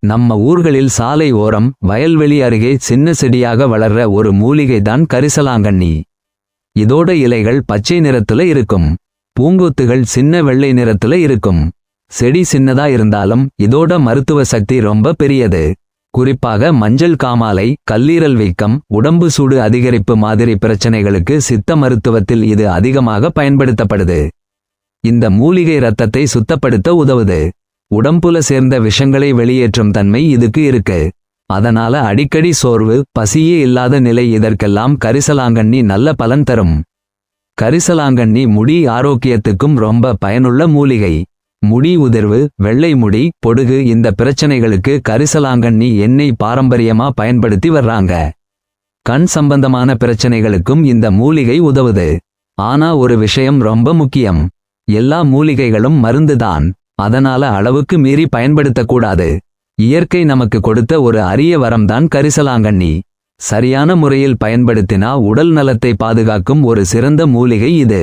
நம்ம ஊர்களில் சாலை ஓரம் வயல்வெளி அருகே சின்ன செடியாக வளர்ற ஒரு மூலிகைதான் கரிசலாங்கண்ணி. இதோட இலைகள் பச்சை நிறத்துல இருக்கும். பூங்கொத்துகள் சின்ன வெள்ளை நிறத்துல இருக்கும். செடி சின்னதா இருந்தாலும் இதோட மருத்துவ சக்தி ரொம்ப பெரியது. குறிப்பாக மஞ்சள் காமாலை, கல்லீரல் வீக்கம், உடம்பு சூடு அதிகரிப்பு மாதிரி பிரச்சனைகளுக்கு சித்த மருத்துவத்தில் இது அதிகமாக பயன்படுத்தப்படுது. இந்த மூலிகை இரத்தத்தை சுத்தப்படுத்த உதவுது. உடம்புல சேர்ந்த விஷங்களை வெளியேற்றும் தன்மை இதுக்கு இருக்கு. அதனால அடிக்கடி சோர்வு, பசியே இல்லாத நிலை இதற்கெல்லாம் கரிசலாங்கண்ணி நல்ல பலன் தரும். கரிசலாங்கண்ணி முடி ஆரோக்கியத்துக்கும் ரொம்ப பயனுள்ள மூலிகை. முடி உதிர்வு, வெள்ளை முடி, பொடுகு இந்த பிரச்சனைகளுக்கு கரிசலாங்கண்ணி எண்ணெய் பாரம்பரியமா பயன்படுத்தி வர்றாங்க. கண் சம்பந்தமான பிரச்சனைகளுக்கும் இந்த மூலிகை உதவுது. ஆனா ஒரு விஷயம் ரொம்ப முக்கியம். எல்லா மூலிகைகளும் மருந்துதான். அதனால அளவுக்கு மீறி பயன்படுத்தக்கூடாது. இயற்கை நமக்கு கொடுத்த ஒரு அரிய வரம்தான் கரிசலாங்கண்ணி. சரியான முறையில் பயன்படுத்தினா உடல் நலத்தை பாதுகாக்கும் ஒரு சிறந்த மூலிகை இது.